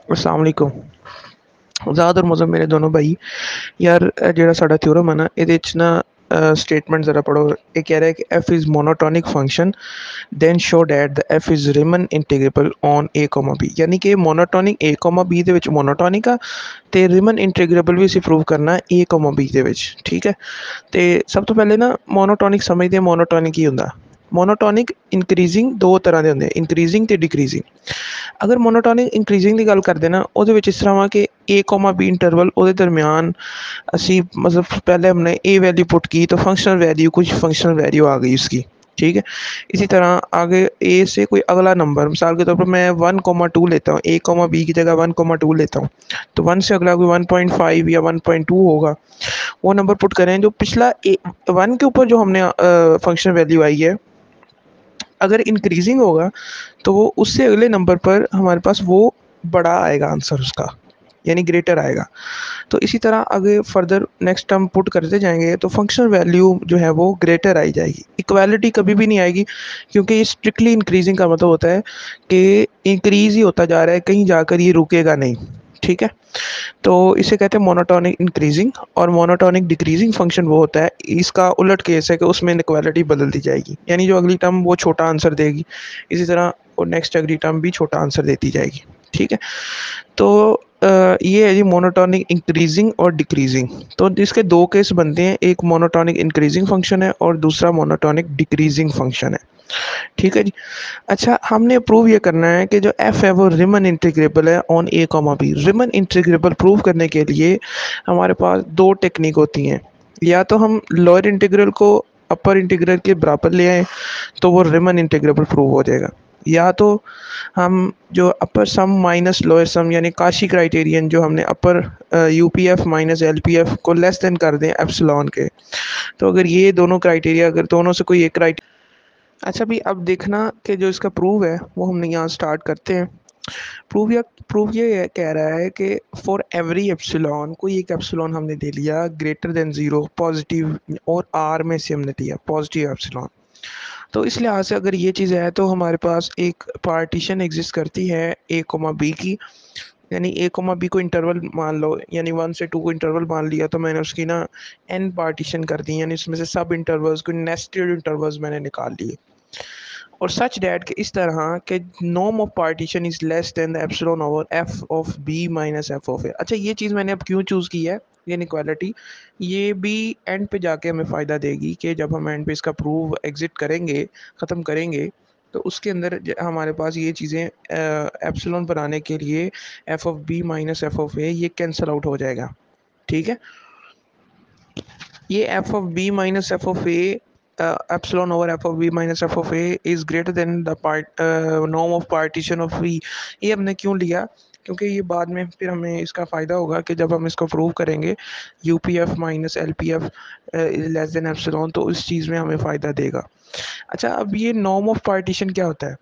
अस्सलाम वालेकुम। ज़ाद और मुज़म्मिल मेरे दोनों भाई यार ਜਿਹੜਾ ਸਾਡਾ ਥਿਊਰਮ ਹੈ ਨਾ ਇਹਦੇ 'ਚ ਨਾ ਸਟੇਟਮੈਂਟ ज़रा पढ़ो। ये कह रहा है कि F is monotonic function then show that the F is Riemann integrable on A comma B. यानी कि मोनोटोनिक ए कॉमा बी ਦੇ ਵਿੱਚ मोनोटोनिक ਆ ਤੇ ਰਿਮਨ ਇੰਟੀਗ੍ਰੇਬਲ ਵੀ ਅਸੀਂ ਪ੍ਰੂਵ ਕਰਨਾ ए ਕॉमा बी ਦੇ ਵਿੱਚ। ਠੀਕ ਹੈ, ਤੇ ਸਭ ਤੋਂ ਪਹਿਲੇ ਨਾ ਮੋਨੋਟੋਨਿਕ ਸਮਝਦੇ ਹਾਂ। ਮੋਨੋਟੋਨਿਕ ਕੀ ਹੁੰਦਾ? ਮੋਨੋਟੋਨਿਕ ਇਨਕਰੀਜ਼ਿੰਗ ਦੋ ਤਰ੍ਹਾਂ ਦੇ ਹੁੰਦੇ, ਇਨਕਰੀਜ਼ਿੰਗ ਤੇ ਡਿਕਰੀਜ਼ਿੰਗ। अगर मोनोटोनिक इंक्रीजिंग की गल करते ना वो इस तरह वा कि ए कॉमा बी इंटरवल वो दरम्यान असी मतलब पहले हमने ए वैल्यू पुट की तो फंक्शनल वैल्यू कुछ फंक्शनल वैल्यू आ गई उसकी। ठीक है, इसी तरह आगे ए से कोई अगला नंबर, मिसाल के तौर पर मैं 1,2 लेता हूँ, ए कॉमा बी की जगह 1,2 लेता हूँ, तो 1 से अगला कोई 1.5 या 1.2 होगा। वो नंबर पुट करें जो पिछला 1 के ऊपर जो हमने फंक्शन वैल्यू आई है, अगर इंक्रीजिंग होगा तो वो उससे अगले नंबर पर हमारे पास वो बड़ा आएगा आंसर उसका, यानी ग्रेटर आएगा। तो इसी तरह आगे फर्दर नेक्स्ट हम पुट करते जाएंगे तो फंक्शनल वैल्यू जो है वो ग्रेटर आई जाएगी। इक्वालिटी कभी भी नहीं आएगी, क्योंकि ये स्ट्रिक्टली इंक्रीजिंग का मतलब होता है कि इंक्रीज ही होता जा रहा है, कहीं जाकर ये रुकेगा नहीं। ठीक है, तो इसे कहते हैं मोनोटोनिक इंक्रीजिंग। और मोनोटोनिक डिक्रीजिंग फंक्शन वो होता है, इसका उलट केस है कि उसमें इक्वालिटी बदल दी जाएगी, यानी जो अगली टर्म वो छोटा आंसर देगी, इसी तरह और नेक्स्ट अगली टर्म भी छोटा आंसर देती जाएगी। ठीक है, तो ये है जी मोनोटोनिक इंक्रीजिंग और डिक्रीजिंग। तो इसके दो केस बनते हैं, एक मोनोटोनिक इंक्रीजिंग फंक्शन है और दूसरा मोनोटोनिक डिक्रीजिंग फंक्शन है। ठीक है जी। अच्छा, हमने प्रूव ये करना है कि जो एफ है वो रिमन इंटीग्रेबल है on A comma B. Riemann integrable prove करने के लिए हमारे पास दो टेक्निक होती हैं। या तो हम लोअर इंटीग्रल को अपर इंटीग्रल के बराबर ले आए तो वो रिमन इंटीग्रेबल प्रूव हो जाएगा, या तो हम जो अपर सम माइनस लोअर सम यानी काशी क्राइटेरियन जो हमने अपर यूपीएफ माइनस एलपीएफ को लेस देन कर दें एप्सिलॉन के। तो अगर ये दोनों क्राइटेरिया, अगर दोनों से कोई एक क्राइटेरिया। अच्छा भी अब देखना कि जो इसका प्रूव है वो हमने यहाँ स्टार्ट करते हैं। प्रूव ये कह रहा है कि फॉर एवरी एप्सिलॉन, कोई एक एप्सिलॉन हमने दे लिया ग्रेटर देन ज़ीरो पॉजिटिव, और आर में से हमने दिया पॉजिटिव एप्सिलॉन। तो इस लिहाज से अगर ये चीज़ है तो हमारे पास एक पार्टीशन एग्जिस्ट करती है ए कोमा बी की। यानी ए कोमा बी को इंटरवल मान लो, यानी 1 से 2 को इंटरवल मान लिया, तो मैंने उसकी ना एन पार्टीशन कर दी, यानी उसमें से सब इंटरवल्स को नेस्टेड इंटरवल्स मैंने निकाल लिए। और सच डैट कि इस तरह के norm of partition is less than the epsilon over F of B minus F of A. अच्छा, ये चीज़ मैंने अब क्यों चूज़ की है, ये इनक्वालिटी, ये भी एंड पे जाके हमें फ़ायदा देगी कि जब हम एंड पे इसका प्रूव एग्जिट करेंगे, ख़त्म करेंगे, तो उसके अंदर हमारे पास ये चीज़ें एप्सिलॉन पर आने के लिए F of B minus F of A ये कैंसिल आउट हो जाएगा। ठीक है, ये F of B minus F of A epsilon over f of b minus f of a is greater than the norm of partition of v। ये हमने क्यों लिया, क्योंकि ये बाद में फिर हमें इसका फ़ायदा होगा कि जब हम इसको प्रूव करेंगे U P F minus L P F is less than epsilon, तो इस चीज़ में हमें फ़ायदा देगा। अच्छा, अब ये नॉर्म ऑफ पार्टीशन क्या होता है?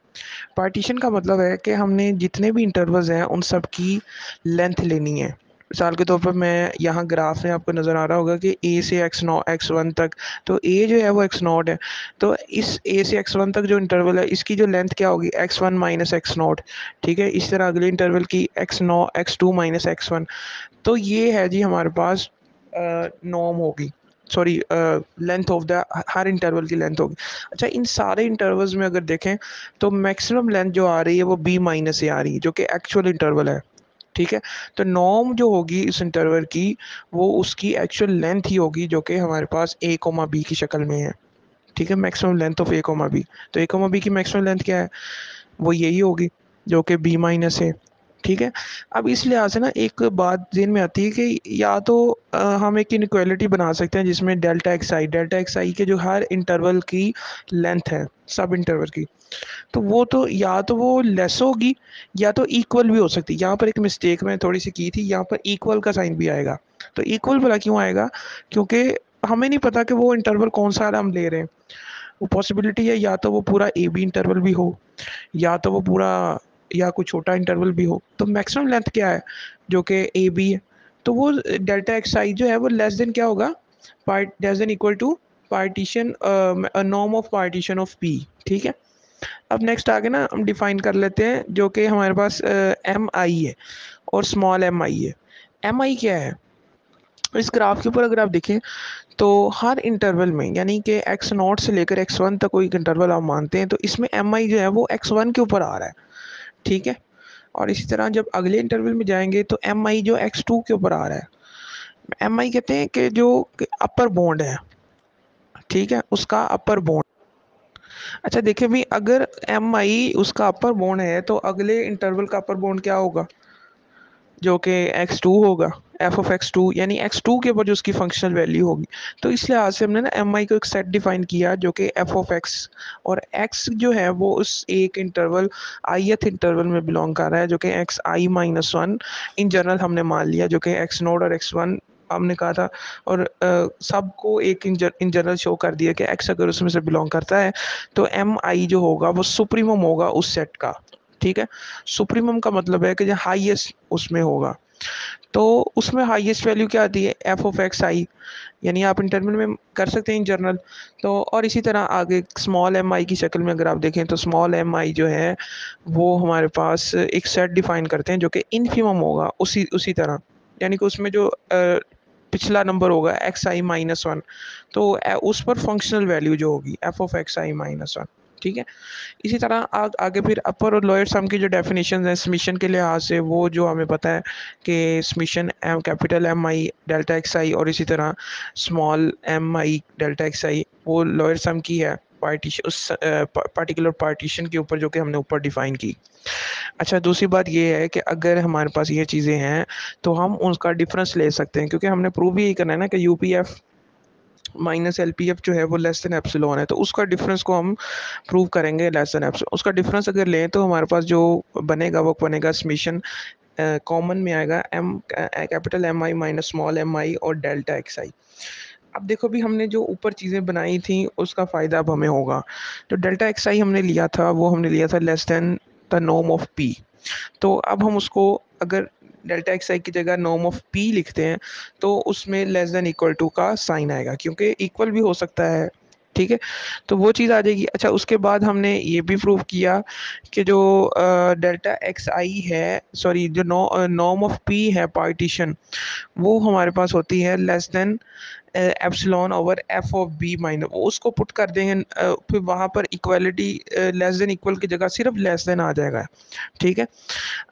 पार्टीशन का मतलब है कि हमने जितने भी इंटरवल्स हैं उन सब की लेंथ लेनी है। मिसाल के तौर पर मैं यहाँ ग्राफ में आपको नज़र आ रहा होगा कि ए से x1 तक, तो ए जो है वो x0 है, तो इस ए से x1 तक जो इंटरवल है इसकी जो लेंथ क्या होगी, x1 माइनस x0। ठीक है, इस तरह अगले इंटरवल की x0 x2 माइनस x1। तो ये है जी हमारे पास नॉर्म होगी, sorry length of the her interval की लेंथ होगी। अच्छा, इन सारे इंटरवल्स में अगर देखें तो मैक्सिमम लेंथ जो आ रही है वो बी माइनस से आ रही है, जो कि एक्चुअल इंटरवल है। ठीक है, तो नॉर्म जो होगी इस इंटरवल की वो उसकी एक्चुअल लेंथ ही होगी, जो कि हमारे पास ए कोमा बी की शक्ल में है। ठीक है, maximum length of a comma b. तो ए कोमा बी की मैक्सिमम लेंथ क्या है, वो यही होगी जो कि बी माइनस है। ठीक है, अब इस लिहाज से ना एक बात ज़हन में आती है कि या तो हम एक इनक्वालिटी बना सकते हैं जिसमें डेल्टा एक्स आई के जो हर इंटरवल की लेंथ है सब इंटरवल की, तो वो तो या तो वो लेस होगी या तो इक्वल भी हो सकती है। यहाँ पर एक मिस्टेक मैं थोड़ी सी की थी, यहाँ पर इक्वल का साइन भी आएगा। तो इक्वल भला क्यों आएगा, क्योंकि हमें नहीं पता कि वो इंटरवल कौन सा हम ले रहे हैं। वो पॉसिबिलिटी है या तो वो पूरा ए बी इंटरवल भी हो, या तो वो पूरा, या कोई छोटा इंटरवल भी हो। तो मैक्सिमम लेंथ क्या है, जो कि ए बी है, तो वो डेल्टा एक्स आई जो है वो लेस देन क्या होगा, part less than equal to partition norm of partition of P. ठीक है, अब नेक्स्ट आगे ना हम डिफाइन कर लेते हैं जो कि हमारे पास एम आई है और स्मॉल एम आई है। एम आई क्या है? इस ग्राफ के ऊपर अगर आप देखें तो हर इंटरवल में, यानी कि एक्स नॉट से लेकर एक्स वन तक कोई इंटरवल आप मानते हैं, तो इसमें एम आई जो है वो एक्स वन के ऊपर आ रहा है, ठीक है। और इसी तरह जब अगले इंटरवल में जाएंगे तो एम आई जो एक्स टू के ऊपर आ रहा है। एम आई कहते हैं कि जो अपर बॉन्ड है, ठीक है, उसका अपर बॉन्ड। अच्छा देखिए भी, अगर एम आई उसका अपर बॉन्ड है तो अगले इंटरवल का अपर बॉन्ड क्या होगा? जो कि एक्स टू होगा, एफ ऑफ एक्स टू, यानी एक्स टू के ऊपर जो उसकी फंक्शनल वैल्यू होगी। तो इस लिहाज से हमने ना एम आई को एक सेट डिफाइन किया जो कि एफ ऑफ एक्स, और एक्स जो है वो उस एक इंटरवल आईएथ इंटरवल में बिलोंग कर रहा है जो कि x I minus one in general हमने मान लिया, जो कि एक्स नोड और एक्स वन हमने कहा था। और सबको एक इन जनरल शो कर दिया कि एक्स अगर उसमें से बिलोंग करता है तो एम आई जो होगा वो सुप्रीमम होगा उस सेट का, ठीक है। सुप्रीमम का मतलब है कि जो हाईएस्ट उसमें होगा, तो उसमें हाईएस्ट वैल्यू क्या आती है? एफ ऑफ एक्स आई, यानी आप इंटरवल में कर सकते हैं इन जनरल। तो और इसी तरह आगे स्मॉल एम आई की शक्ल में अगर आप देखें तो स्मॉल एम आई जो है वो हमारे पास एक सेट डिफाइन करते हैं जो कि इन्फिमम होगा उसी उसी तरह, यानी कि उसमें जो पिछला नंबर होगा एक्स आई माइनस वन, तो उस पर फंक्शनल वैल्यू जो होगी F of x I minus one, ठीक है। इसी तरह आगे फिर अपर और लोअर सम की जो डेफिनेशन है समीशन के लिहाज से, वो जो हमें पता है कि समीशन एम कैपिटल एम आई डेल्टा एक्स आई और इसी तरह स्मॉल एम आई डेल्टा एक्स आई वो लोअर सम की है पार्टीशन, उस पर्टिकुलर पार्टीशन के ऊपर जो कि हमने ऊपर डिफाइन की। अच्छा दूसरी बात ये है कि अगर हमारे पास ये चीज़ें हैं तो हम उसका डिफरेंस ले सकते हैं, क्योंकि हमने प्रूव भी यही करना है ना कि यूपीएफ माइनस एलपीएफ जो है वो लेस देन एप्सिलॉन है, तो उसका डिफरेंस को हम प्रूव करेंगे लेस देन एप्सिलॉन। उसका डिफरेंस अगर लें तो हमारे पास जो बनेगा वो बनेगा समीशन कॉमन में आएगा एम कैपिटल एम आई माइनस स्मॉल एम आई और डेल्टा एक्स आई। अब देखो भी हमने जो ऊपर चीज़ें बनाई थी उसका फ़ायदा अब हमें होगा। तो डेल्टा एक्स आई हमने लिया था, वो हमने लिया था less than the norm of P. तो अब हम उसको अगर डेल्टा एक्स आई की जगह नॉर्म ऑफ पी लिखते हैं तो उसमें लेस देन इक्वल टू का साइन आएगा, क्योंकि इक्वल भी हो सकता है, ठीक है। तो वो चीज़ आ जाएगी। अच्छा उसके बाद हमने ये भी प्रूव किया कि जो डेल्टा एक्स आई है, सॉरी जो नॉर्म ऑफ पी है पार्टीशन, वो हमारे पास होती है less than epsilon over F of B minus, उसको पुट कर देंगे फिर वहाँ पर इक्वलिटी लेस देन इक्वल की जगह सिर्फ लेस देन आ जाएगा, ठीक है।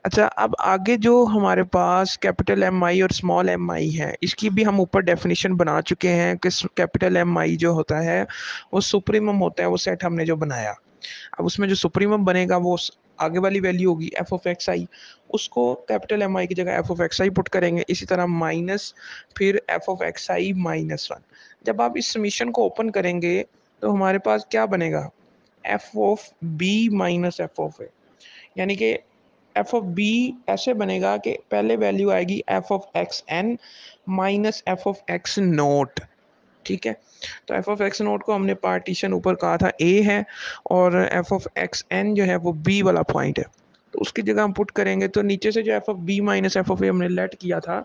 अच्छा अब आगे जो हमारे पास कैपिटल एम आई और स्मॉल एम आई है, इसकी भी हम ऊपर डेफिनेशन बना चुके हैं कि कैपिटल एम आई जो होता है वो सुप्रीमम होता है, वो सेट हमने जो बनाया। अब उसमें जो सुप्रीमम बनेगा वो आगे वाली वैल्यू होगी एफ ऑफ एक्स आई, उसको कैपिटल एम आई की जगह F of x I put करेंगे, इसी तरह माइनस फिर F of x I minus one. जब आप इस समीशन को ओपन करेंगे तो हमारे पास क्या बनेगा? F of B minus F of A, यानी कि एफ ऑफ बी ऐसे बनेगा कि पहले वैल्यू आएगी f of x n minus F of x naught, ठीक है। तो एफ ऑफ एक्स नोट को हमने पार्टीशन ऊपर कहा था ए है, और एफ ऑफ एक्स एन जो है वो बी वाला पॉइंट है, तो उसकी जगह हम पुट करेंगे तो नीचे से जो F of B minus F of A हमने लेट किया था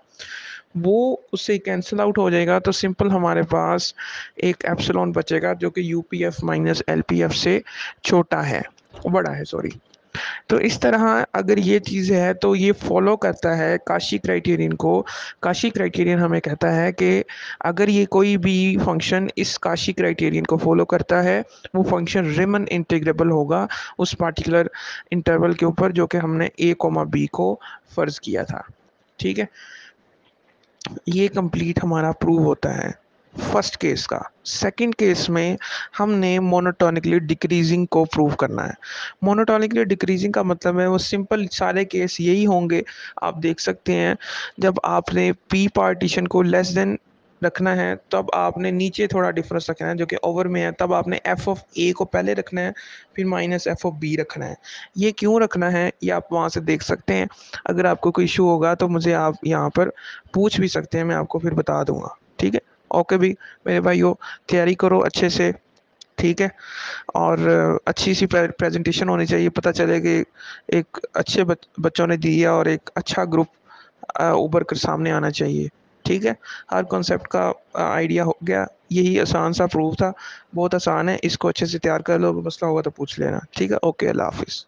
वो उससे कैंसिल आउट हो जाएगा, तो सिंपल हमारे पास एक एप्सिलॉन बचेगा जो कि U P F minus L P F से छोटा है, बड़ा है सॉरी। तो इस तरह अगर ये चीज़ है तो ये फॉलो करता है काशी क्राइटेरियन को। काशी क्राइटेरियन हमें कहता है कि अगर ये कोई भी फंक्शन इस काशी क्राइटेरियन को फॉलो करता है वो फंक्शन रिमन इंटीग्रेबल होगा उस पार्टिकुलर इंटरवल के ऊपर जो कि हमने ए कोमा बी को फ़र्ज़ किया था, ठीक है। ये कंप्लीट हमारा प्रूव होता है फर्स्ट केस का। सेकंड केस में हमने मोनोटोनिकली डिक्रीजिंग को प्रूव करना है। मोनोटोनिकली डिक्रीजिंग का मतलब है वो सिंपल सारे केस यही होंगे। आप देख सकते हैं जब आपने पी पार्टीशन को लेस देन रखना है तब आपने नीचे थोड़ा डिफरेंस रखना है जो कि ओवर में है, तब आपने एफ ऑफ ए को पहले रखना है फिर माइनस एफ ऑफ बी रखना है। ये क्यों रखना है ये आप वहाँ से देख सकते हैं। अगर आपको कोई इशू होगा तो मुझे आप यहाँ पर पूछ भी सकते हैं, मैं आपको फिर बता दूंगा, ठीक है। ओके भी मेरे भाइयों, तैयारी करो अच्छे से, ठीक है। और अच्छी सी प्रेजेंटेशन होनी चाहिए, पता चले कि एक अच्छे बच्चों ने दी है और एक अच्छा ग्रुप उभर कर सामने आना चाहिए। ठीक है, हर कॉन्सेप्ट का आइडिया हो गया। यही आसान सा प्रूफ था, बहुत आसान है, इसको अच्छे से तैयार कर लो, मसला होगा तो पूछ लेना। ठीक है, ओके, अल्लाह हाफिज़।